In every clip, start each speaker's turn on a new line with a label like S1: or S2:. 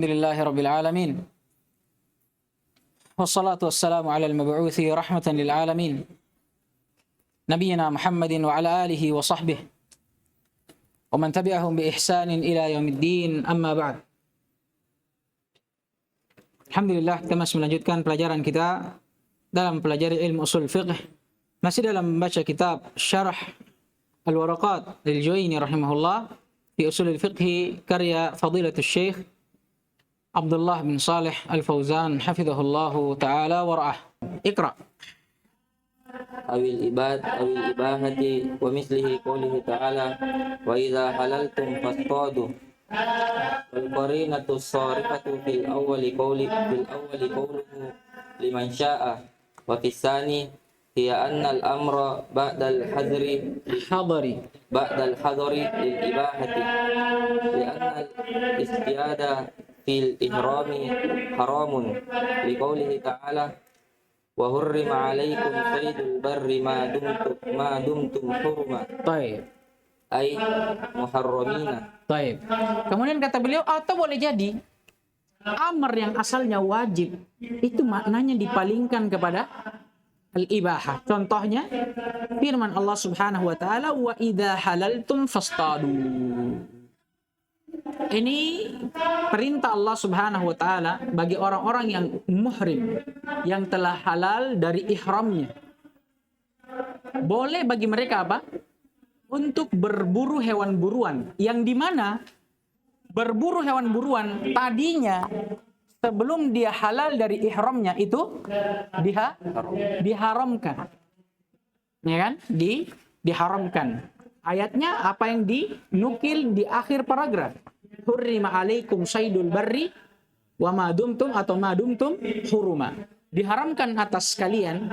S1: Alhamdulillahi Rabbil Alamin. Wassalatu wassalamu ala al-mab'uthi rahmatan lil alamin. Nabiyyina Muhammadin wa ala alihi wa sahbihi. Wa man tabi'ahum bi ihsanin ila yaumiddin, amma ba'd. Alhamdulillah, kita masih melanjutkan pelajaran kita dalam pelajari ilmu usul fiqh. Masih dalam membaca kitab Syarah Al-Waraqat lil Juwaini rahimahullah fi usul al-fiqh karya Fadilatul Syekh Abdullah bin Salih Al-Fauzan hafizahullahu ta'ala wa ra'ah. Iqra.
S2: Awil ibahati wa mislihi qawlihi ta'ala wa idha halaltum fasqadu wal qarinatu sarifatu fil awwali qawluhu liman sya'a wa fis sani hiya anna al-amra ba'dal hadri lil ibahati li'anna al-istiyada fil ihrami haramun liqaulihi ta'ala wa hurrima 'alaikum saydul barri ma dumtum hurma.
S1: Baik.
S2: Ay muharramina.
S1: Baik. Kemudian kata beliau, atau boleh jadi amr yang asalnya wajib itu maknanya dipalingkan kepada al-ibahah. Contohnya firman Allah Subhanahu wa taala, wa idza halaltum fastadu. Ini perintah Allah Subhanahu wa taala bagi orang-orang yang muhrim, yang telah halal dari ihramnya. Boleh bagi mereka apa? Untuk berburu hewan buruan, yang dimana berburu hewan buruan tadinya sebelum dia halal dari ihramnya itu diharamkan. Ya kan? Diharamkan. Ayatnya apa yang dinukil di akhir paragraf. Hurrima alaikum saydul barri wa ma dumtum atau ma dumtum huruma. Diharamkan atas kalian,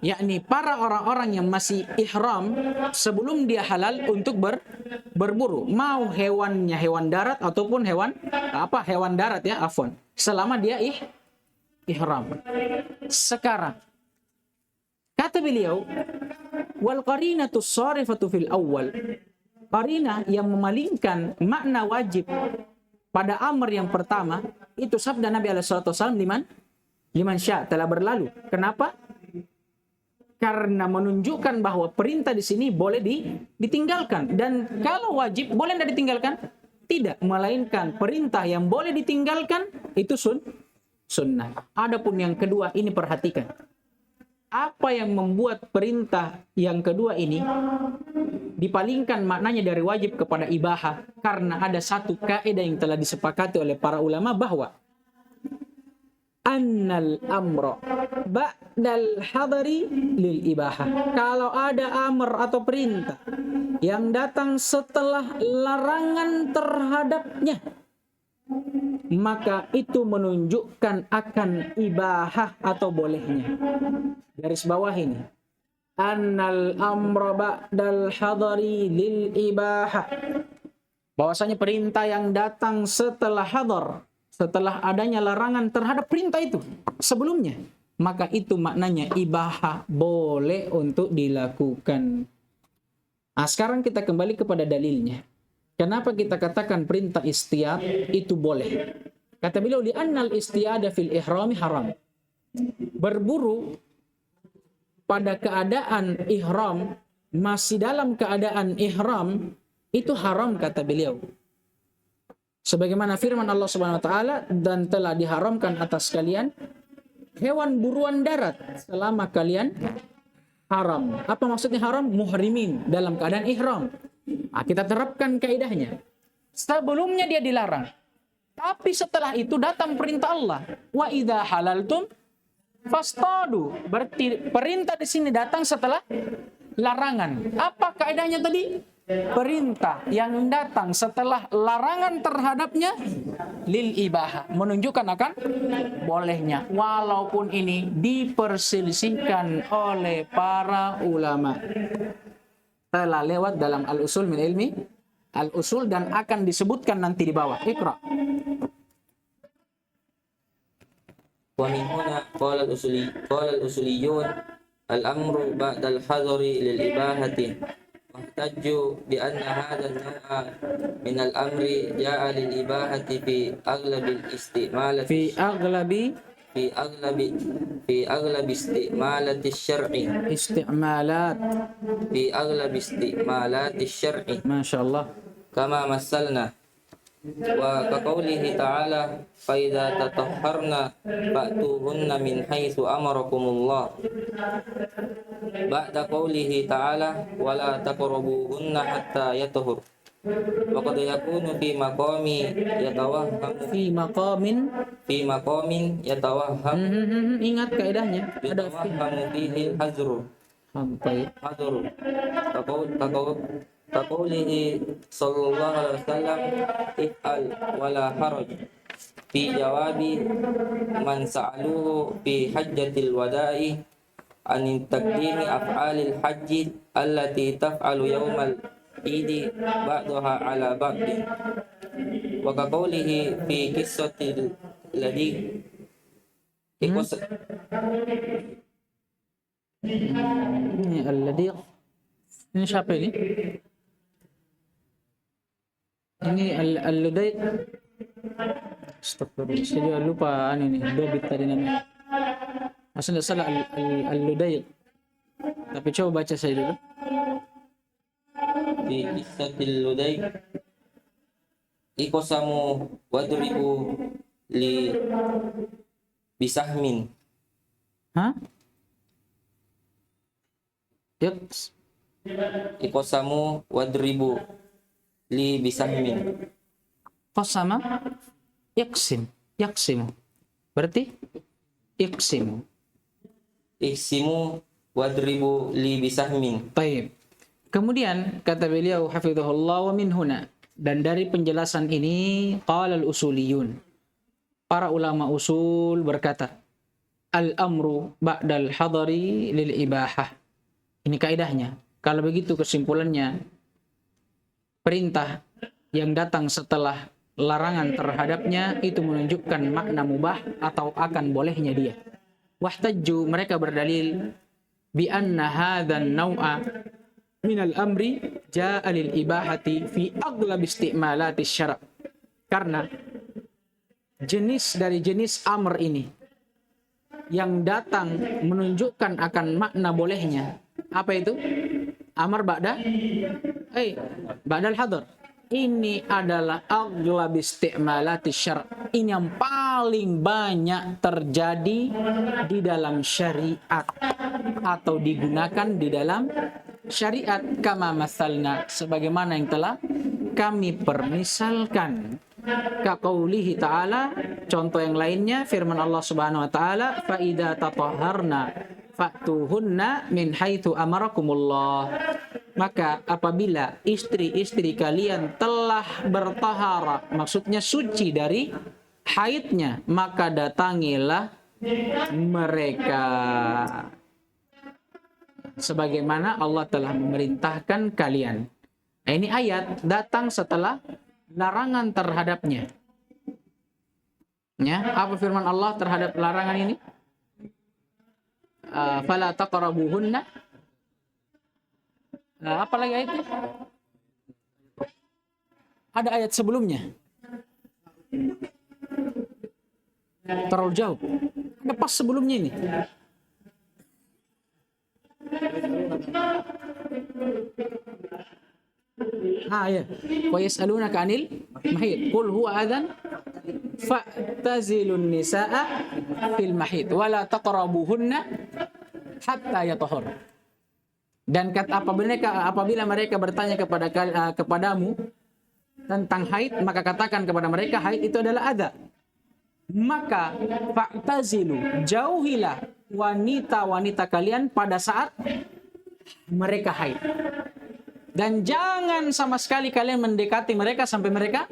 S1: yakni para orang-orang yang masih ihram sebelum dia halal untuk berburu. Mau hewannya hewan darat ataupun hewan darat ya, afwan. Selama dia ihram. Sekarang kata beliau, wal qarinatu sarifatu fil awwal. Qarinah yang memalingkan makna wajib pada amr yang pertama itu sabda Nabi SAW, liman sya, telah berlalu. Kenapa? Karena menunjukkan bahwa perintah di sini boleh ditinggalkan, dan kalau wajib boleh tidak ditinggalkan? Tidak, melainkan perintah yang boleh ditinggalkan itu sunnah. Adapun yang kedua ini perhatikan. Apa yang membuat perintah yang kedua ini dipalingkan maknanya dari wajib kepada ibahah? Karena ada satu kaidah yang telah disepakati oleh para ulama bahwa annal amra ba'dal hadari lil ibahah. Kalau ada amr atau perintah yang datang setelah larangan terhadapnya, maka itu menunjukkan akan ibahah atau bolehnya. Garis bawah ini, annal amra ba'dal hadari lil ibahah, bahwasanya perintah yang datang setelah hadar, setelah adanya larangan terhadap perintah itu sebelumnya, maka itu maknanya ibahah, boleh untuk dilakukan. Nah, sekarang kita kembali kepada dalilnya. Kenapa kita katakan perintah istiyad itu boleh? Kata beliau, li'annal istiyada fil ihrami haram. Berburu pada keadaan ihram, masih dalam keadaan ihram, itu haram kata beliau. Sebagaimana firman Allah Subhanahu wa taala, dan telah diharamkan atas kalian hewan buruan darat selama kalian haram. Apa maksudnya haram? Muhrimin, dalam keadaan ihram. Nah, kita terapkan kaidahnya. Sebelumnya dia dilarang, tapi setelah itu datang perintah Allah, wa idza halaltum fastadu. Berarti perintah di sini datang setelah larangan. Apa kaidahnya tadi? Perintah yang datang setelah larangan terhadapnya lil ibahah, menunjukkan akan bolehnya, walaupun ini diperselisihkan oleh para ulama. Telah lewat dalam al-usul min ilmi al-usul dan akan disebutkan nanti di bawah. Iqra.
S2: Wa min huna qala al-usuliyun al-amru ba'dal hadari lil ibahati wa واحتجوا بأن هذا النوع من الأمر جاء للإباحة في أغلب الاستعمالات
S1: في أغلب
S2: في أغلب في أغلب استعمالات الشرع
S1: استعمالات.
S2: في أغلب استعمالات الشرع
S1: ما شاء الله.
S2: كما مثلنا وكقوله تعالى فإذا تطهرن فأتوهن من حيث أمركم الله بعد قوله تعالى ولا تقربوهن حتى يطهر وقد يكون في مقام يتوهم
S1: في مقام
S2: يتوهم
S1: ingat kaidahnya ada
S2: يتوهم فيه الحذر
S1: sampai
S2: كقوله صلى الله عليه وسلم افعل ولا حرج في جواب من سألوه في حجة الوداع عن تقديم أفعال الحج التي تفعل يوم العيد بعضها على بعض وكقوله في قصة الذي
S1: ini al-ladiq. Ini siapa ini? Ini al-ludayq. Astagfirullah, saya juga lupa ini dobit tadi namanya. Maksudnya salah al-ludayq. Tapi coba baca saya dulu.
S2: Fi qissatil ludai ikosamu wadribu li bisahmin.
S1: Hah? Yaks.
S2: Ikosamu wadribu li bisahmin.
S1: Qasama yaksimu. Berarti iksimu.
S2: Iksimu wadribu li bisahmin.
S1: Baik. Kemudian kata beliau hafizahullah wa min huna, dan dari penjelasan ini qala al-usuliyun, para ulama usul berkata al-amru ba'dal hadari lil ibahah. Ini kaidahnya. Kalau begitu kesimpulannya, perintah yang datang setelah larangan terhadapnya itu menunjukkan makna mubah atau akan bolehnya dia. Wahtajju, mereka berdalil bi anna hadzan naw'a minal amri ja'a lil ibahati fi aghlab isti'malati syara'. Karena jenis dari jenis amr ini yang datang menunjukkan akan makna bolehnya. Apa itu? Amr ba'dal hadar. Ini adalah aghlab isti'malati syara'. Ini yang paling banyak terjadi di dalam syariat atau digunakan di dalam syariat, kama masalna, sebagaimana yang telah kami permisalkan. Kaqaulihi ta'ala, contoh yang lainnya firman Allah Subhanahu wa taala, fa idza tatahharna fa'tuhunna min haitsu amarakumullah. Maka apabila istri-istri kalian telah bertahara, maksudnya suci dari haidnya, maka datangilah mereka sebagaimana Allah telah memerintahkan kalian. Nah, ini ayat datang setelah larangan terhadapnya. Ya, apa firman Allah terhadap larangan ini? Fala taqrabuhunna. Apa lagi ayatnya? Ada ayat sebelumnya. Terlalu jauh. Ada pas sebelumnya ini. Ya. Wa yas'alunaka 'anil mahid. Qul huwa adzan fa'tazilun nisaa fil mahid wa la taqrabuhunna hatta yatahhar. Dan apabila mereka bertanya kepadamu tentang haid, maka katakan kepada mereka haid itu adalah adza. Maka fa'tazilu, jauhilah wanita-wanita kalian pada saat mereka haid. Dan jangan sama sekali kalian mendekati mereka sampai mereka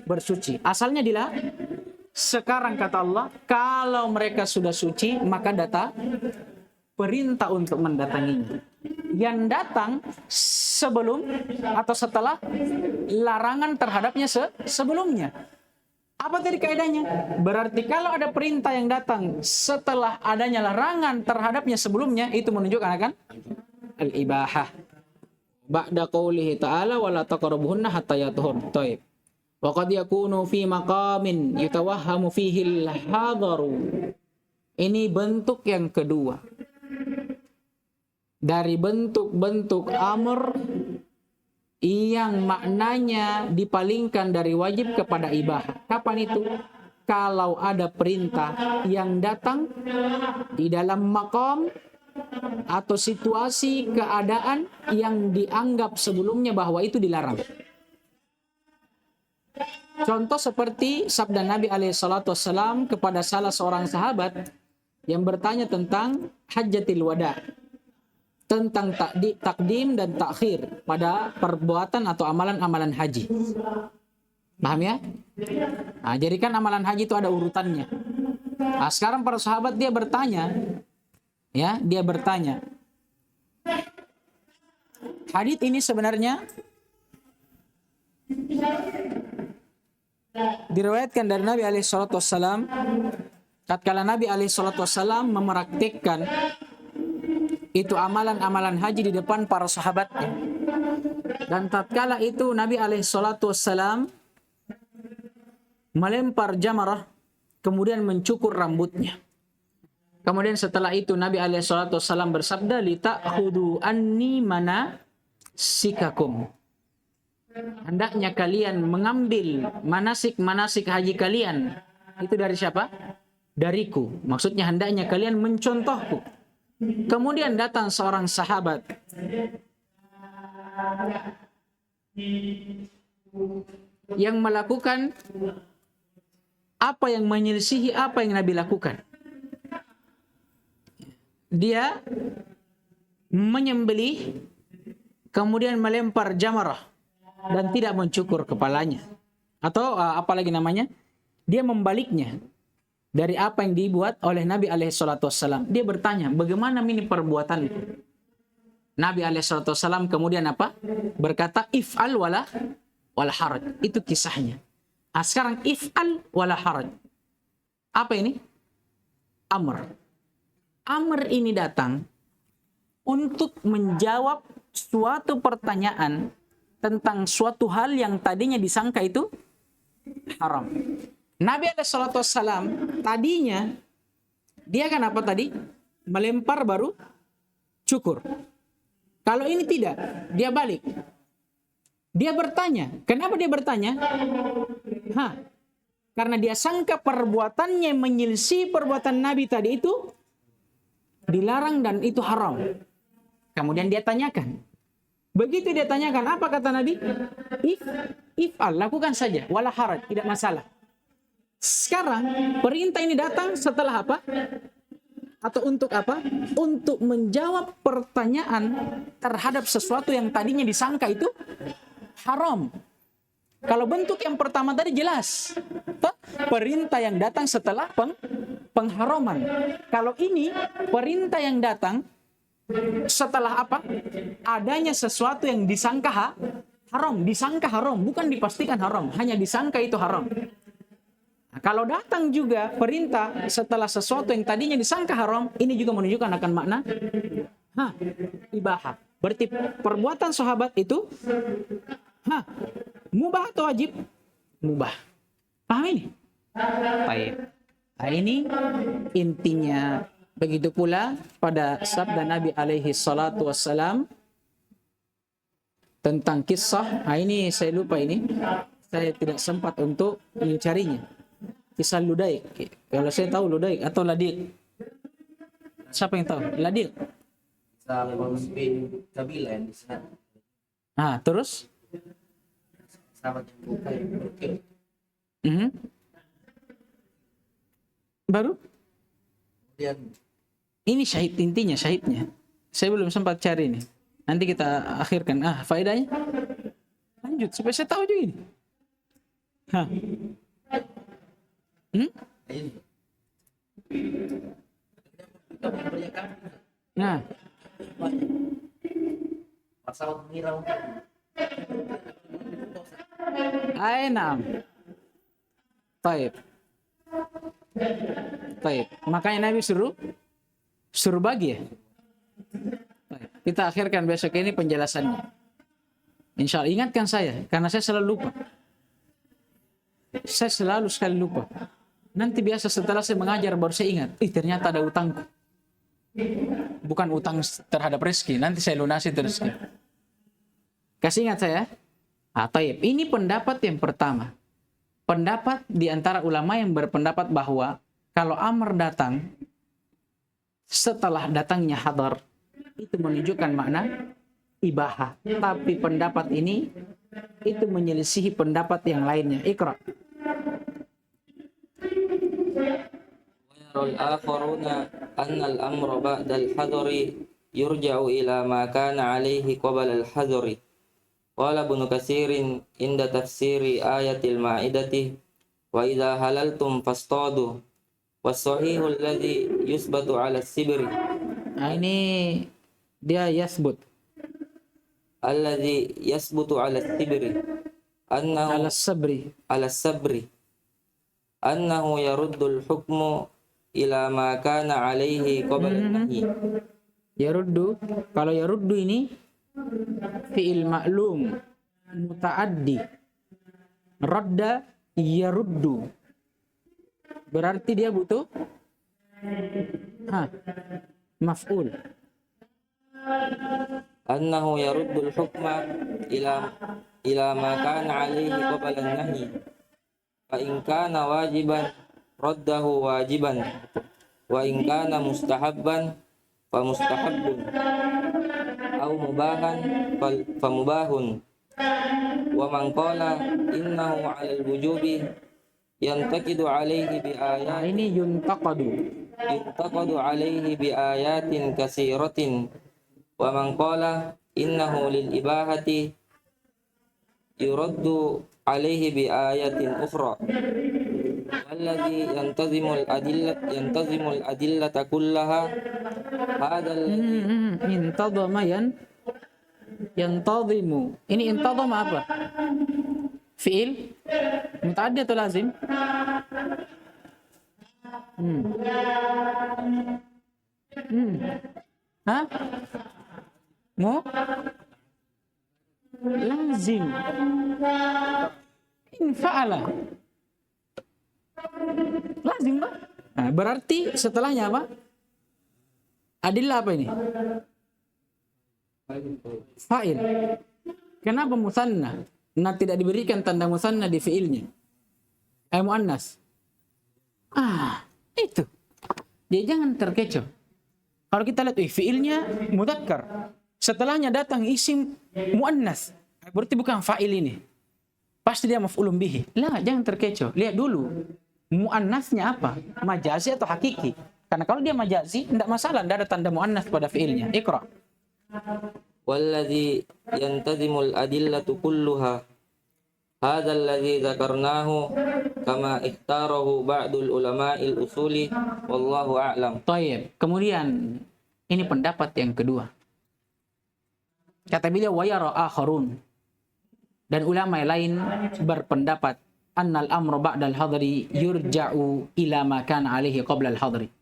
S1: bersuci. Asalnya sekarang kata Allah, kalau mereka sudah suci, maka perintah untuk mendatanginya. Yang datang sebelum atau setelah larangan terhadapnya sebelumnya. Apa tadi kaidahnya? Berarti kalau ada perintah yang datang setelah adanya larangan terhadapnya sebelumnya, itu menunjukkan akan al-ibahah. ba'da qoulihi ta'ala wala taqrabuhunna hatta yatuhur. Taib. Wa qad yakunu fi maqamin yutawahhamu fihi al-hadaru. Ini bentuk yang kedua dari bentuk-bentuk amr yang maknanya dipalingkan dari wajib kepada ibahah. Kapan itu? Kalau ada perintah yang datang di dalam maqam atau situasi keadaan yang dianggap sebelumnya bahwa itu dilarang. Contoh seperti sabda Nabi SAW kepada salah seorang sahabat yang bertanya tentang hajjatil wada, tentang takdim dan takhir pada perbuatan atau amalan-amalan haji. Paham ya? Nah, jadi kan amalan haji itu ada urutannya. Nah, sekarang para sahabat dia bertanya, hadits ini sebenarnya diriwayatkan dari Nabi SAW tatkala Nabi SAW mempraktikkan itu amalan-amalan haji di depan para sahabatnya. Dan tatkala itu Nabi SAW melempar jamarah, kemudian mencukur rambutnya. Kemudian setelah itu Nabi SAW bersabda, "Lita'khudu anni manasikakum." Hendaknya kalian mengambil manasik-manasik haji kalian. Itu dari siapa? Dariku. Maksudnya hendaknya kalian mencontohku. Kemudian datang seorang sahabat yang melakukan apa yang menyelisihi apa yang Nabi lakukan. Dia menyembelih, kemudian melempar jamarah dan tidak mencukur kepalanya. Atau apalagi namanya, dia membaliknya dari apa yang dibuat oleh Nabi SAW. Dia bertanya, bagaimana ini perbuatan? Nabi SAW kemudian apa? Berkata, if'al wala haraj. Itu kisahnya. Nah, sekarang if'al wala haraj. Apa ini? Amr. Amr ini datang untuk menjawab suatu pertanyaan tentang suatu hal yang tadinya disangka itu haram. Nabi SAW tadinya dia kan apa tadi? Melempar baru cukur. Kalau ini tidak, dia balik. Dia bertanya. Kenapa dia bertanya? Karena dia sangka perbuatannya menyelisih perbuatan Nabi tadi itu dilarang dan itu haram. Kemudian dia tanyakan. Begitu dia tanyakan, apa kata Nabi? If'al, lakukan saja. Wala haraj, tidak masalah. Sekarang perintah ini datang setelah apa? Atau untuk apa? Untuk menjawab pertanyaan terhadap sesuatu yang tadinya disangka itu haram. Kalau bentuk yang pertama tadi jelas, perintah yang datang setelah pengharaman. Kalau ini perintah yang datang setelah apa? Adanya sesuatu yang disangka haram, disangka haram, bukan dipastikan haram, hanya disangka itu haram. Nah, kalau datang juga perintah setelah sesuatu yang tadinya disangka haram, ini juga menunjukkan akan makna ibahah. Berarti perbuatan sahabat itu mubah atau wajib? Mubah. Paham ini? Baik. Nah, ini intinya. Begitu pula pada sabda Nabi alaihi salatu wassalam tentang kisah. Nah, ini saya lupa ini. Saya tidak sempat untuk mencarinya. Kisah Ludaik. Kalau saya tahu Ludaik atau Ladik. Siapa yang tahu? Ladik.
S3: Kisah Paulus bin Kabila yang di sana.
S1: Nah, terus?
S3: Sahabat yang bukan berkil.
S1: Baru?
S3: Kemudian
S1: ini syahid, intinya syahidnya. Saya belum sempat cari nih. Nanti kita akhirkan. Faedahnya? Lanjut, supaya saya tahu juga ini.
S3: ini.
S1: Nah.
S3: Masalah mengira untuk
S1: Ainam. Baik. Makanya Nabi suruh bagi ya. Baik. Kita akhirkan besok ini penjelasannya. Insya Allah ingatkan saya, karena saya selalu lupa. Saya selalu sekali lupa. Nanti biasa setelah saya mengajar baru saya ingat, ternyata ada utangku. Bukan utang terhadap rezeki, nanti saya lunasi rezeki. Kasih ingat saya. Taib. Ini pendapat yang pertama. Pendapat di antara ulama yang berpendapat bahwa kalau amr datang setelah datangnya hadar, itu menunjukkan makna ibahah. Tapi pendapat ini itu menyelisihi pendapat yang lainnya. Iqra.
S2: ويرى الآخرون أن الأمر بعد الحذر يرجع إلى ما كان عليه قبل الحذر. قال ابن كثير عند تفسير آية المائدة وإذا حللتم فاصطادوا والصحيح الذي يثبت على السبر.
S1: Ini dia yasbut.
S2: الذي يثبت على السبر أنه على الصبر أنه يرد الحكم إلى ما كان عليه قبل النهي.
S1: Yaruddu, kalau yaruddu ini fi'il ma'lum muta'addi. Radda yaruddu. Berarti dia butuh maf'ul.
S2: أنه يرد الحكم إلى ما كان عليه قبل النهي فإن كان واجبا رده واجبا وإن كان مستحبا فمستحب أو مباحا فمباح ومن قال إنه على الوجوب ينتقد عليه بآيات
S1: Ini yuntaqadu.
S2: ينتقد عليه بآيات كثيرة ومن قال إنه للإباحة يرد عليه بآية أخرى والذي ينتظم الأدلة كلها هذا الذي
S1: Intadhama yantadhimu. Ini intadhama apa? Fi'il muta'addi atau lazim? Hah? Lazim. In fa'ala. Lazim, Pak. Nah, berarti setelahnya apa? Adillah apa ini? Fa'il. Kenapa musanna? Nah, tidak diberikan tanda musanna di fi'ilnya. Muannas. Itu. Dia jangan terkecoh. Kalau kita lihat fi'ilnya mudzakkar. Setelahnya datang isim muannas. Berarti bukan fa'il ini. Pasti dia maf'ulun bihi. Lah, jangan terkecoh. Lihat dulu. Muannasnya apa? Majazi atau hakiki? Karena kalau dia majazi, tidak masalah, tidak ada tanda muannas pada fi'ilnya. Iqra.
S2: والذي ينتظم الأدلة كلها هذا الذي ذكرناه كما اختاره بعض العلماء الأصول والله أعلم.
S1: Taib. Kemudian ini pendapat yang kedua. Kata beliau wa yara akharun. Dan ulama lain berpendapat annal amru ba'dal hadri yurja'u ila ma kana alaihi qabla al hadri.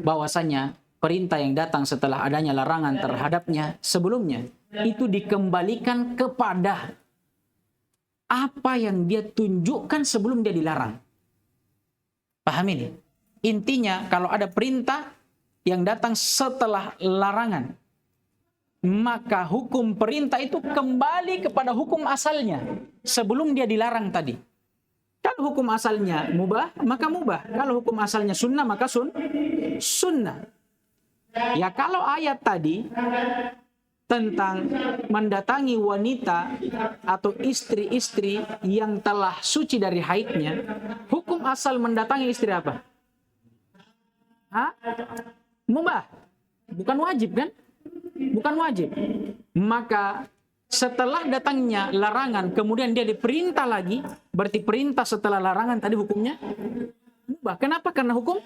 S1: Bahwasanya perintah yang datang setelah adanya larangan terhadapnya sebelumnya itu dikembalikan kepada apa yang dia tunjukkan sebelum dia dilarang. Paham ini? Intinya kalau ada perintah yang datang setelah larangan, maka hukum perintah itu kembali kepada hukum asalnya sebelum dia dilarang tadi. Kalau hukum asalnya mubah, maka mubah. Kalau hukum asalnya sunnah, maka sunnah. Ya kalau ayat tadi tentang mendatangi wanita atau istri-istri yang telah suci dari haidnya, hukum asal mendatangi istri apa? Mubah. Bukan wajib kan? Bukan wajib. Maka setelah datangnya larangan, kemudian dia diperintah lagi, berarti perintah setelah larangan tadi hukumnya mubah. Kenapa? Karena hukum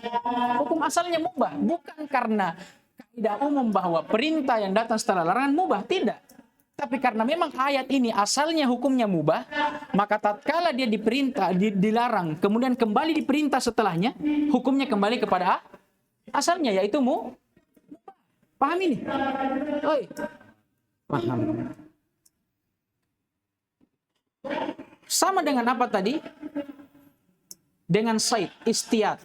S1: asalnya mubah. Bukan karena kaidah umum bahwa perintah yang datang setelah larangan mubah. Tidak. Tapi karena memang ayat ini asalnya hukumnya mubah, maka tatkala dia diperintah, dilarang, kemudian kembali diperintah setelahnya, hukumnya kembali kepada asalnya, yaitu mubah. Paham ini? Oi. Paham. Sama dengan apa tadi? Dengan said, istiyat.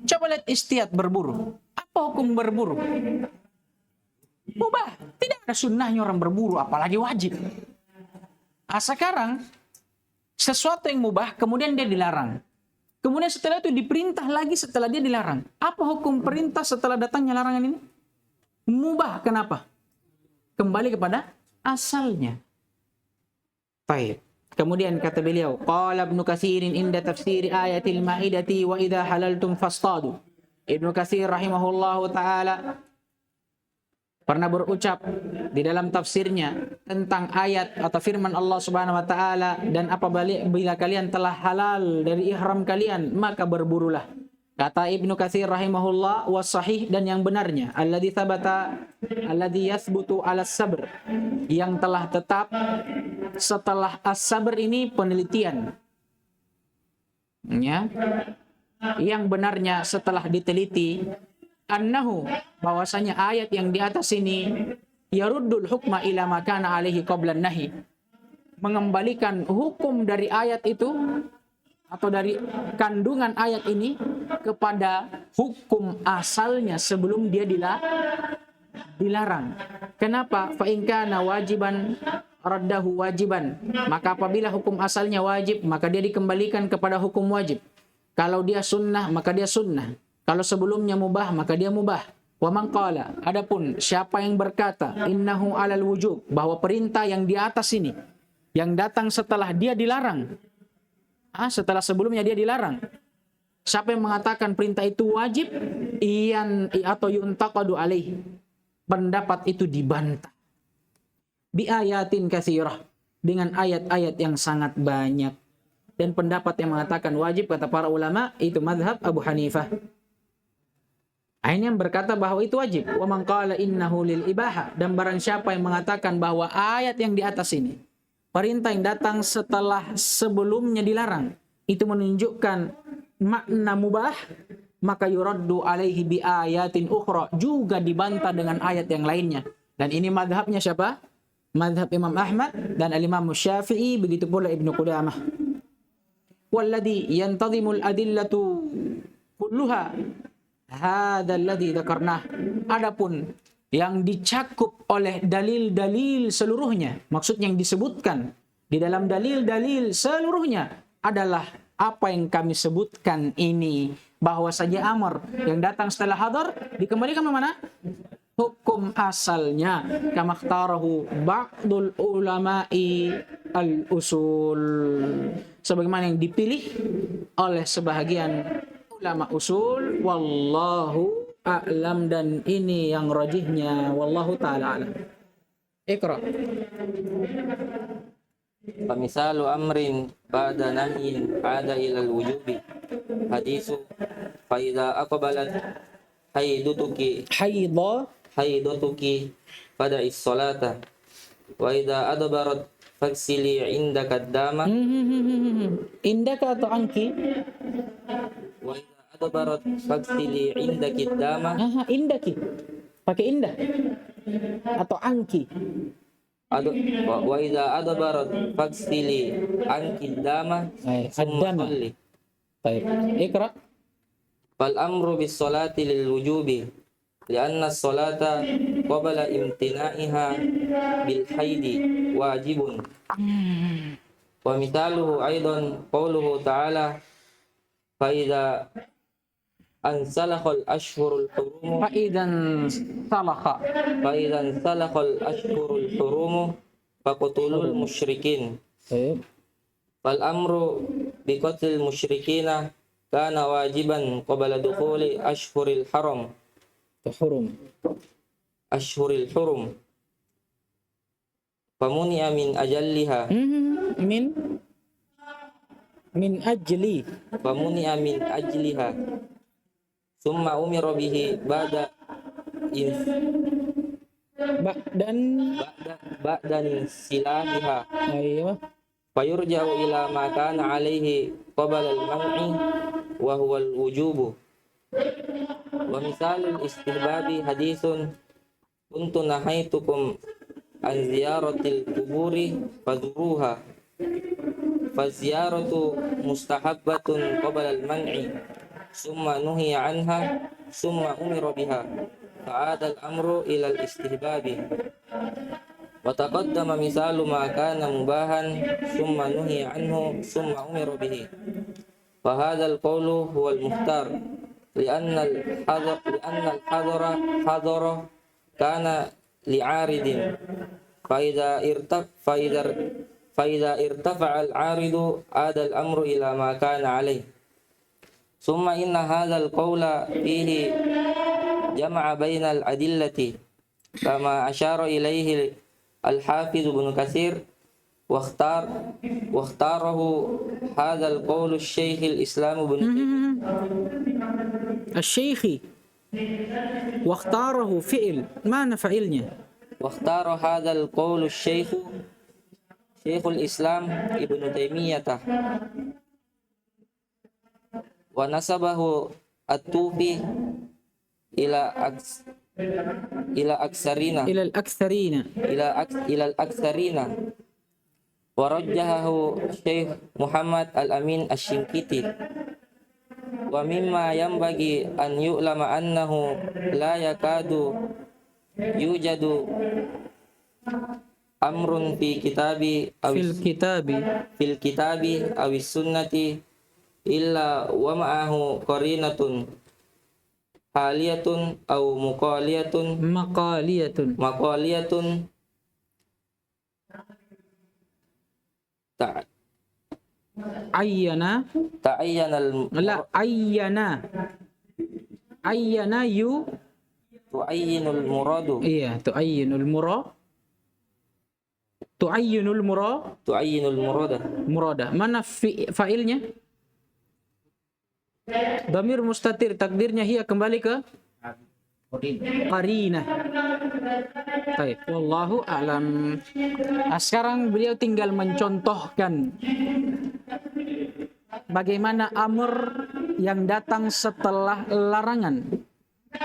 S1: Coba lihat istiyat berburu. Apa hukum berburu? Mubah. Tidak ada sunnahnya orang berburu, apalagi wajib. Sekarang, sesuatu yang mubah, kemudian dia dilarang. Kemudian setelah itu diperintah lagi setelah dia dilarang. Apa hukum perintah setelah datangnya larangan ini? Mubah. Kenapa? Kembali kepada asalnya. Baik. Kemudian kata beliau, qala Ibnu Katsirin inda tafsir ayatil Maidati wa idza halaltum fastadu. Ibnu Katsir rahimahullahu taala pernah berucap di dalam tafsirnya tentang ayat atau firman Allah Subhanahu wa taala, dan apabila kalian telah halal dari ihram kalian maka berburulah. Kata Ibnu Katsir rahimahullah, wasahih, dan yang benarnya, alladzi thabata alladzi yathbutu 'ala sabr, yang telah tetap setelah as-sabr ini penelitian. Ya. Yang benarnya setelah diteliti, annahu, bahwasanya ayat yang di atas ini yaruddul hukma ila ma kana alaihi qablan nahi, mengembalikan hukum dari ayat itu atau dari kandungan ayat ini kepada hukum asalnya sebelum dia dilarang. Kenapa? Fa in kana wajiban raddahu wajiban, maka apabila hukum asalnya wajib maka dia dikembalikan kepada hukum wajib. Kalau dia sunnah maka dia sunnah. Kalau sebelumnya mubah maka dia mubah. Wa man qala, adapun siapa yang berkata innahu alal wujub, bahwa perintah yang di atas ini yang datang setelah dia dilarang, setelah sebelumnya dia dilarang, siapa yang mengatakan perintah itu wajib, atau yuntaqadu alaih, pendapat itu dibantah. Bi ayatin katsirah, dengan ayat-ayat yang sangat banyak. Dan pendapat yang mengatakan wajib, kata para ulama, itu mazhab Abu Hanifah. Ini yang berkata bahwa itu wajib. Wa man qala innahu lil ibaha, dan barang siapa yang mengatakan bahwa ayat yang di atas ini, perintah yang datang setelah sebelumnya dilarang, itu menunjukkan makna mubah, maka yuraddu alaihi bi ayatin ukhra, juga dibantah dengan ayat yang lainnya. Dan ini madhabnya siapa? Madhab Imam Ahmad dan Al-Imam Syafi'i, begitu pula Ibnu Qudamah. Walladhi yantazimul adillatu kulluha hadha alladhi dzakarnah. Adapun yang dicakup oleh dalil-dalil seluruhnya, maksudnya yang disebutkan di dalam dalil-dalil seluruhnya adalah apa yang kami sebutkan ini, bahwa saja amr yang datang setelah hadar dikembalikan ke mana? Hukum asalnya, kama ikhtarahu ba'dul ulama'i al-usul, sebagaimana yang dipilih oleh sebahagian ulama usul. Wallahu a'lam, dan ini yang rajihnya, wallahu ta'ala a'lam. Iqra.
S2: Famisalu amrin ba'da nahyin ada ilal wujubi hadisu fa idza aqbalat haidutuki pada is-salata wa idza adbarat faksili indaka ad-dama
S1: Indaka atau anki?
S2: wa idza adbarat faksili indaki ad-dama.
S1: Indaki. Pakai indah. Atau anki.
S2: Wa idza adbarat faksili anki ad-dama summa salli.
S1: Baik. Iqra.
S2: Fal amru bis salati lil wujubi lianna as-salata qabla imtina'iha bil haidi wajibun. Wa mithaluhu aidan qawluhu ta'ala fa idza ansalakhal ashhurul hurum
S1: Fa idan
S2: salakhal ashhurul hurum faqtulul musyrikin.
S1: Baik.
S2: Fal amru bi qatlil musyrikina kana wajiban qabla dukhuli ashhuril haram ashhuril hurum famuni'a min ajalliha
S1: min ajli
S2: famuni'a min ajliha summa umira bihi ba'da silahiha
S1: Ayo.
S2: fayurja'u ila ma kana alaihi qabla al-man'i wa huwa al-wujubu. Wa misalul istihbabi hadithun kuntu nahaitukum an ziyaratil kuburi fazuruha faziyaratu mustahabbatun qabla al-man'i summa nuhiya anha summa umira biha fa'ada al-amru ila al-istihbabi wa taqaddama misalu ma kana mubahan summa nuhiya anhu summa umira bihi fa hadha al-qawlu huwa al-mukhtar li'anna al-hadara kana li'aridin فإذا ارتفع العارض عاد الأمر إلى ما كان عليه ثم إن هذا القول فيه جمع بين الأدلة كما أشار إليه الحافظ بن كثير واختاره هذا القول الشيخ الإسلام بن
S1: الشيخ واختاره فعل mana fa'ilnya
S2: واختار هذا القول الشيخ شيخ الإسلام ابن تيمية ونسبه الطوفي إلى الأكثرين ورجحه الشيخ محمد الأمين الشنقيطي ومما ينبغي أن يعلم أنه لا يكاد يوجد أمر في الكتاب أو السنة إلا ومعه قرينة حالية أو مقالية تعين تعين المراد
S1: iya tu'ayyinul murada mana fa'ilnya dhamir mustatir takdirnya hiya kembali ke qarinah. Baik, wallahu a'lam. Sekarang beliau tinggal mencontohkan bagaimana amr yang datang setelah larangan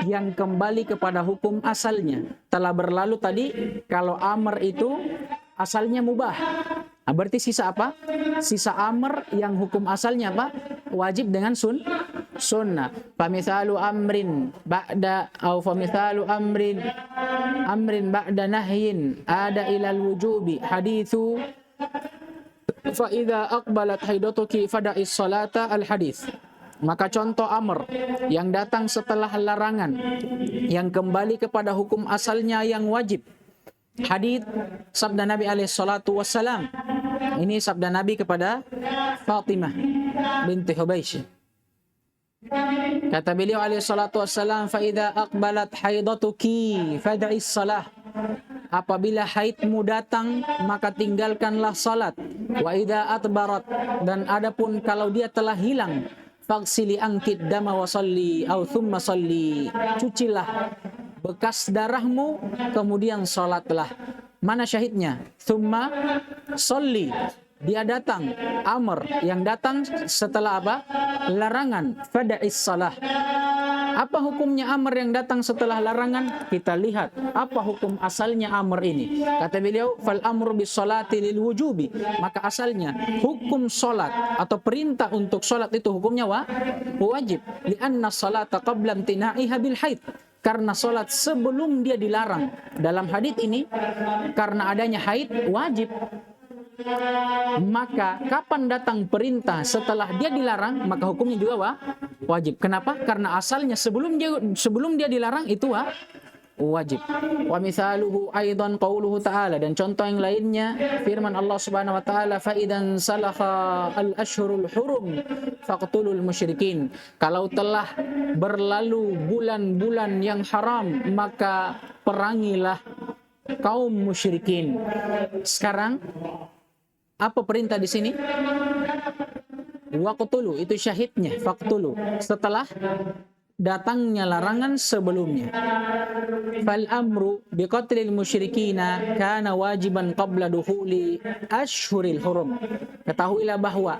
S1: yang kembali kepada hukum asalnya. Telah berlalu tadi kalau amr itu asalnya mubah. Nah, berarti sisa apa? Sisa amr yang hukum asalnya apa? Wajib dengan sunnah. Famithalu amrin ba'da atau famithalu amrin ba'da nahyin ada ilal wujubi hadithu fa idza aqbalat haidatuki fada'is salata al hadits. Maka contoh amr yang datang setelah larangan yang kembali kepada hukum asalnya yang wajib. Hadits sabda Nabi alaihi salatu wassalam. Ini sabda Nabi kepada Fatimah binti Hubaysh. Kata beliau alaihi salatu wassalam, fa idza aqbalat haidatuki fad'is salah. Apabila haidmu datang maka tinggalkanlah salat. Wa idza atbarat, dan adapun kalau dia telah hilang, faghsili ankid dama wa salli au thumma salli. Cucilah bekas darahmu kemudian salatlah. Mana syahidnya? Thumma salli. Dia datang, amr yang datang setelah apa? Larangan, fada'is salah. Apa hukumnya amr yang datang setelah larangan? Kita lihat apa hukum asalnya amr ini. Kata beliau, fal amru bis salati lil wujubi. Maka asalnya hukum salat atau perintah untuk salat itu hukumnya wajib. Li'anna salata qabla imtina'iha bil haid. Karena salat sebelum dia dilarang. Dalam hadits ini karena adanya haid wajib. Maka kapan datang perintah setelah dia dilarang, maka hukumnya juga wajib. Kenapa? Karena asalnya sebelum dia dilarang itu wajib. Wa mithaluhu aidan qauluhu ta'ala, dan contoh yang lainnya firman Allah Subhanahu wa taala, fa idan salakha al-ashhurul hurum faqtulul musyrikin. Kalau telah berlalu bulan-bulan yang haram, maka perangilah kaum musyrikin. Sekarang apa perintah di sini? Waqtulu, itu syahidnya, faqtulu. Setelah datangnya larangan sebelumnya. Fal amru biqatlil musyrikina kana wajiban qabla dukhuli ashhuril hurum. Ketahuilah bahwa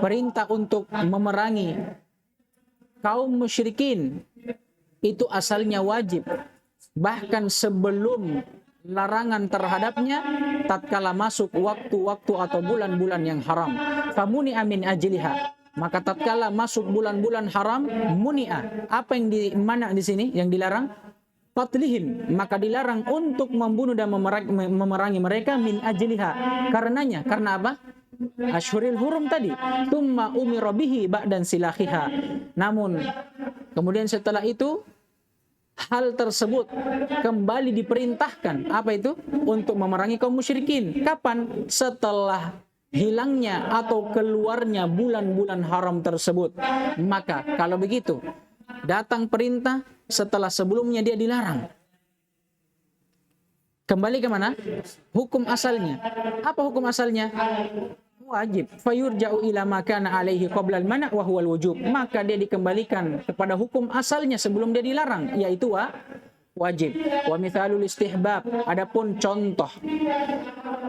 S1: perintah untuk memerangi kaum musyrikin itu asalnya wajib bahkan sebelum larangan terhadapnya tatkala masuk waktu-waktu atau bulan-bulan yang haram. Famuni amin ajliha, maka tatkala masuk bulan-bulan haram, muni'a, apa yang dimana di sini yang dilarang? Qatlihim, maka dilarang untuk membunuh dan memerangi mereka min ajliha, karenanya. Karena apa? Ashuril hurum tadi. Tumma umira bihi ba'dan silahiha. Namun kemudian setelah itu hal tersebut kembali diperintahkan, apa itu? Untuk memerangi kaum musyrikin. Kapan? Setelah hilangnya atau keluarnya bulan-bulan haram tersebut. Maka kalau begitu datang perintah setelah sebelumnya dia dilarang. Kembali ke mana? Hukum asalnya. Apa hukum asalnya? Wajib. Fayurja'u ila ma kana alaihi qabla al-mana' wa huwa al-wujub. Maka dia dikembalikan kepada hukum asalnya sebelum dia dilarang, yaitu wajib. Wa mithalul istihbab, adapun contoh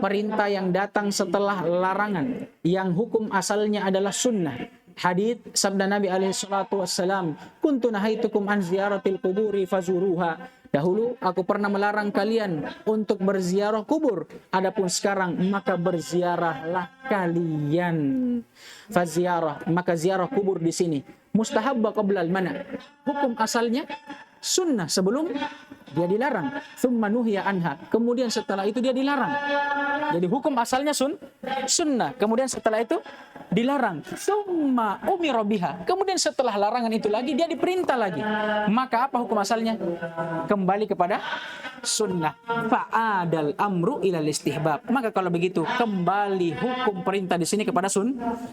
S1: perintah yang datang setelah larangan yang hukum asalnya adalah sunnah. Hadits sabda Nabi alaihi salatu wassalam, kuntu nahaitukum an ziyaratil quburi fazuruha. Dahulu aku pernah melarang kalian untuk berziarah kubur, adapun sekarang maka berziarahlah kalian. Faziarah, maka ziarah kubur di sini mustahabba qabla al-mana'. Hukum asalnya sunnah sebelum dia dilarang. Tsumma nuhiya anha, kemudian setelah itu dia dilarang. Jadi hukum asalnya sunnah, kemudian setelah itu dilarang. Tsumma umira biha, kemudian setelah larangan itu lagi dia diperintah lagi. Maka apa hukum asalnya? Kembali kepada sunnah. Fa'adal amru ilal istihbab. Maka kalau begitu kembali hukum perintah di sini kepada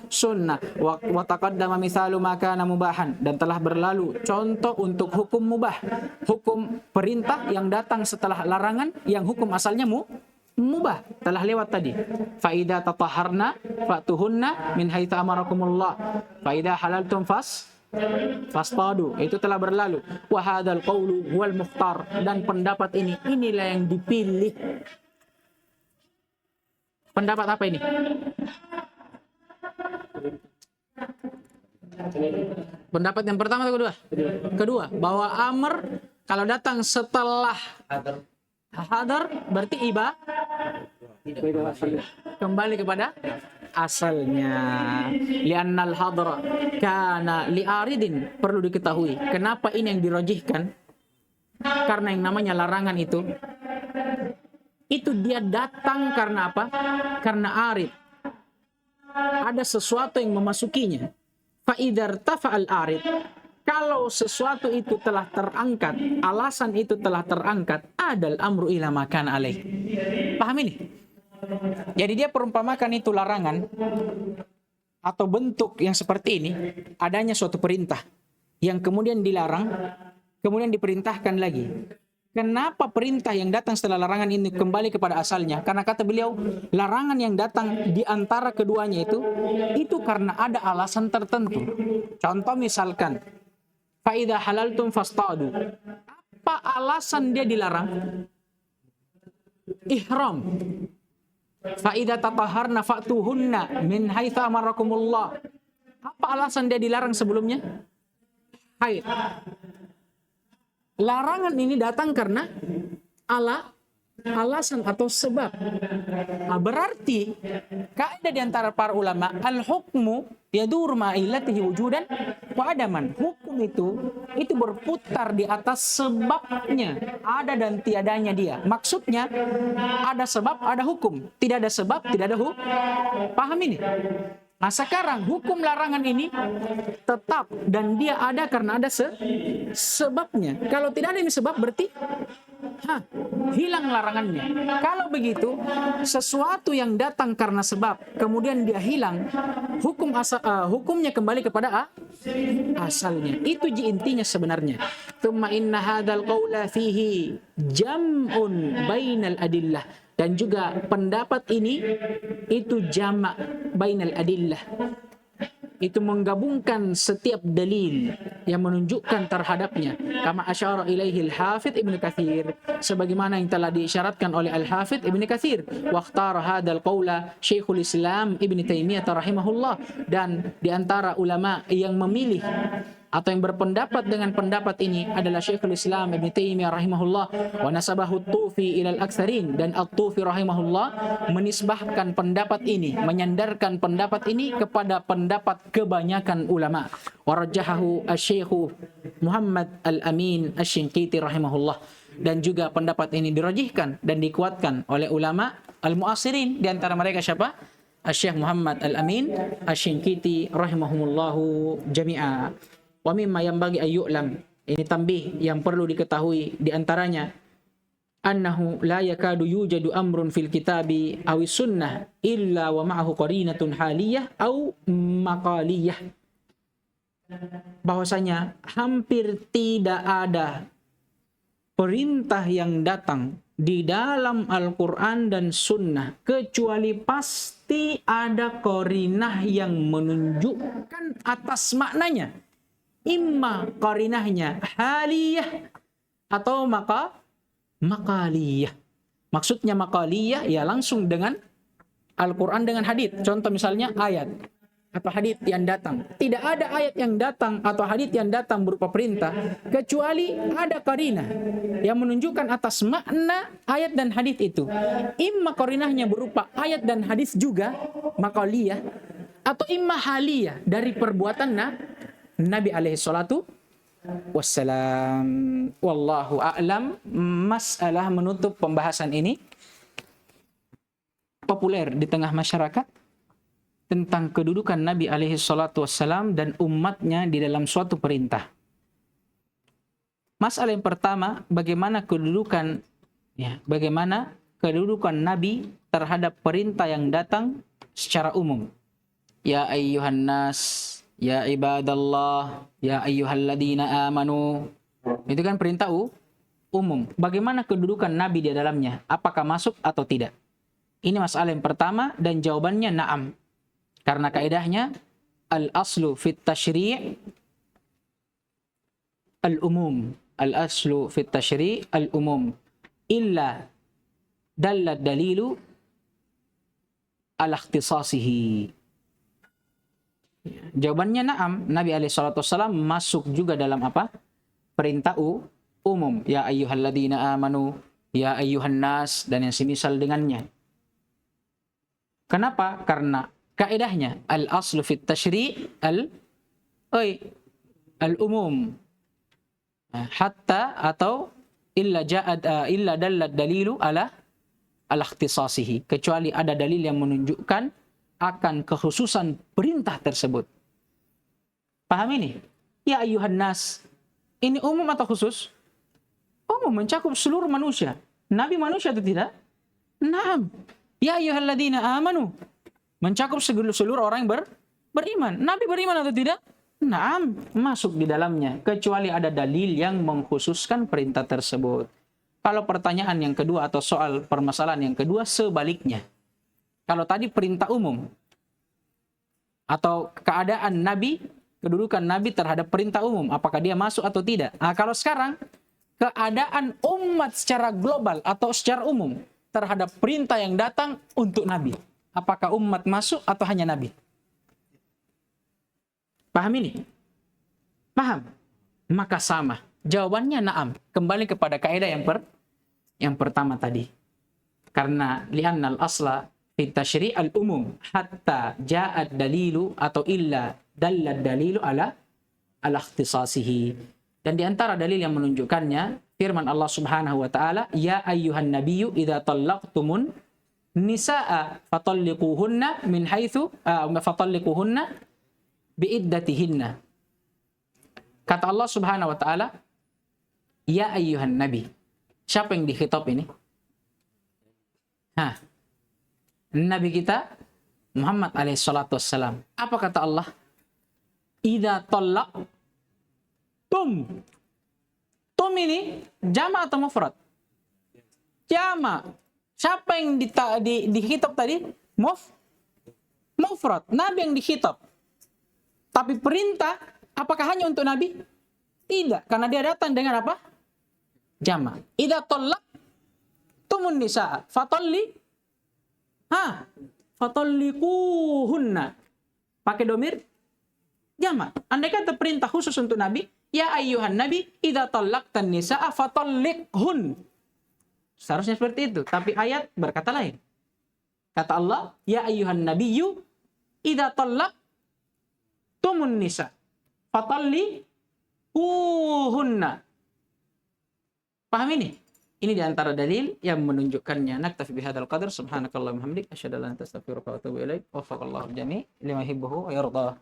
S1: sunnah. Wa taqaddama mithalu ma kana mubahan, dan telah berlalu contoh untuk hukum mubah, hukum perintah yang datang setelah larangan yang hukum asalnya mubah, telah lewat tadi. Fa idza tatahharna fatuhunna min haitsu amarakumullah fa idza halaltum fastadu, itu telah berlalu. Wa hadzal qaulu wal mukhtar, dan pendapat inilah yang dipilih. Pendapat apa ini? Pendapat yang pertama atau kedua? Kedua, bahwa amr kalau datang setelah hadar berarti kembali kepada asalnya. Li'annal hadra kana li'aridin, perlu diketahui kenapa ini yang dirajihkan, karena yang namanya larangan itu dia datang karena apa? Karena arid, ada sesuatu yang memasukinya. Fa idzar tafa'al arid, kalau sesuatu itu telah terangkat, alasan itu telah terangkat, adal amru ila makan alaih. Paham ini? Jadi dia perumpamakan itu larangan atau bentuk yang seperti ini, adanya suatu perintah yang kemudian dilarang, kemudian diperintahkan lagi. Kenapa perintah yang datang setelah larangan ini kembali kepada asalnya? Karena kata beliau, larangan yang datang di antara keduanya itu karena ada alasan tertentu. Contoh misalkan, fa'idha halaltum fastadu. Apa alasan dia dilarang? Ihram. Fa'idha tatahharna fa'tuhunna min haitsu amarakumullah. Apa alasan dia dilarang sebelumnya? Haid. Larangan ini datang karena alasan atau sebab. Nah, berarti kaidah di antara para ulama, al-hukmu yadur ma'ilatihi wujudan wa adaman. Hukum itu berputar di atas sebabnya, ada dan tiadanya dia. Maksudnya ada sebab, ada hukum. Tidak ada sebab, tidak ada hukum. Paham ini? Nah sekarang hukum larangan ini tetap dan dia ada karena ada sebabnya. Kalau tidak ada ini sebab berarti hilang larangannya. Kalau begitu sesuatu yang datang karena sebab kemudian dia hilang, hukumnya kembali kepada asalnya. Itu intinya sebenarnya. Tsumma inna hadzal qaula fihi jam'un bainal adillah. Dan juga pendapat ini itu jamak bainal adillah. Itu menggabungkan setiap dalil yang menunjukkan terhadapnya. Kama asyara ilaihi al-Hafidz Ibnu Katsir, sebagaimana yang telah diisyaratkan oleh Al-Hafidz Ibnu Katsir. Wa ikhtara hadzal qaula Syekhul Islam Ibnu Taimiyah rahimahullah, dan di antara ulama yang memilih atau yang berpendapat dengan pendapat ini adalah Syekhul Islam Ibn Taimiyah rahimahullah, wa nasabahu Tufi ilal aktsarin, dan At-Tufi rahimahullah menisbahkan pendapat ini, menyandarkan pendapat ini kepada pendapat kebanyakan ulama. Wa rajjahahu Asy-Syaikh Muhammad Al-Amin Asy-Shinqiti rahimahullah, dan juga pendapat ini dirajihkan dan dikuatkan oleh ulama al-mu'asirin, di antara mereka siapa? Asy-Syaikh Muhammad Al-Amin Asy-Shinqiti rahimahumullahu jami'a. Wa mimma yanbaghi ayyu'lam, ini tambih yang perlu diketahui di antaranya, annahu la yakadu yujadu amrun fil kitabi aw sunnah illa wa ma'ahu qarinatun haliyah aw maqaliyah. Bahwasanya hampir tidak ada perintah yang datang di dalam Al-Quran dan Sunnah kecuali pasti ada qarinah yang menunjukkan atas maknanya. Imma qarinahnya haliyah atau maqaliyah. Maksudnya maqaliyah ya langsung dengan Al-Quran dengan hadits. Contoh misalnya ayat atau hadits yang datang. Tidak ada ayat yang datang atau hadits yang datang berupa perintah kecuali ada qarinah yang menunjukkan atas makna ayat dan hadits itu. Imma qarinahnya berupa ayat dan hadits juga maqaliyah, atau imma haliyah dari perbuatan Nabi alaihi salatu wassalam. Wallahu a'lam. Masalah menutup pembahasan ini populer di tengah masyarakat tentang kedudukan Nabi alaihi salatu wassalam dan umatnya di dalam suatu perintah. Masalah yang pertama, bagaimana kedudukan Nabi terhadap perintah yang datang secara umum. Ya ayyuhan nas, ya ibadallah, ya ayyuhalladzina amanu. Itu kan perintah umum. Bagaimana kedudukan Nabi di dalamnya? Apakah masuk atau tidak? Ini masalah yang pertama, dan jawabannya na'am. Karena kaidahnya al-aslu fit tasyri' al-umum. Al-aslu fit tasyri' al-umum. Illa dalla dalilu ala ikhtisasihi. Jawabannya na'am. Nabi SAW masuk juga dalam apa? Perintah umum. Ya ayyuhalladzina amanu, ya ayyuhan nas, dan yang semisal dengannya. Kenapa? Karena kaidahnya al-aslu fit tasyri' al-umum. Hatta atau illa dallat dalilu ala ikhtisasihi. Kecuali ada dalil yang menunjukkan akan kekhususan perintah tersebut. Paham ini? Ya ayyuhan nas. Ini umum atau khusus? Umum, mencakup seluruh manusia. Nabi manusia atau tidak? Naam. Ya ayyuhalladzina amanu. Mencakup seluruh orang yang beriman. Nabi beriman atau tidak? Naam, masuk di dalamnya. Kecuali ada dalil yang mengkhususkan perintah tersebut. Kalau pertanyaan yang kedua atau soal permasalahan yang kedua, sebaliknya. Kalau tadi perintah umum atau keadaan Nabi, kedudukan Nabi terhadap perintah umum, apakah dia masuk atau tidak? Nah, kalau sekarang keadaan umat secara global atau secara umum terhadap perintah yang datang untuk Nabi, apakah umat masuk atau hanya Nabi? Paham ini? Paham? Maka sama. Jawabannya na'am. Kembali kepada kaidah yang pertama tadi. Karena li'annal asla fi tasyri' al-umum hatta ja'ad dalilu atau illa dallad dalilu ala ikhtisasihi. Dan di antara dalil yang menunjukkannya firman Allah Subhanahu wa taala, ya ayyuhan nabiyyu idza talaqtumun nisaa fatalliquhunna min haitsu fatalliquhunna biiddatihinna. Kata Allah Subhanahu wa taala, ya ayyuhan nabi. Siapa yang dikhitab ini? Nabi kita Muhammad alaihi salatu wassalam. Apa kata Allah? Idza talaqtum. Tum ini jama' atau mufrad? Jama'. Siapa yang dikhitab tadi? Mufrad. Nabi yang dikhitab. Tapi perintah apakah hanya untuk Nabi? Tidak, karena dia datang dengan apa? Jama'. Idza talaqtumun nisaa fatalliquhunna. Pakai domir jamak. Andai kata perintah khusus untuk Nabi, ya ayyuhan nabi idza tallaqtan nisaa fatalliqhun. Seharusnya seperti itu, tapi ayat berkata lain. Kata Allah, ya ayyuhan nabiyyu idza tallaqtumun nisa fatalliquhunna. Paham ini? Ini diantara dalil yang menunjukkannya. Naktafi bihadzal qadar. Subhanakallahumma hamdik. Asyhadu an la ilaha illa anta astaghfiruka wa atubu ilaik. Waffaqallahu jami' lima yuhibbuhu wa yardah.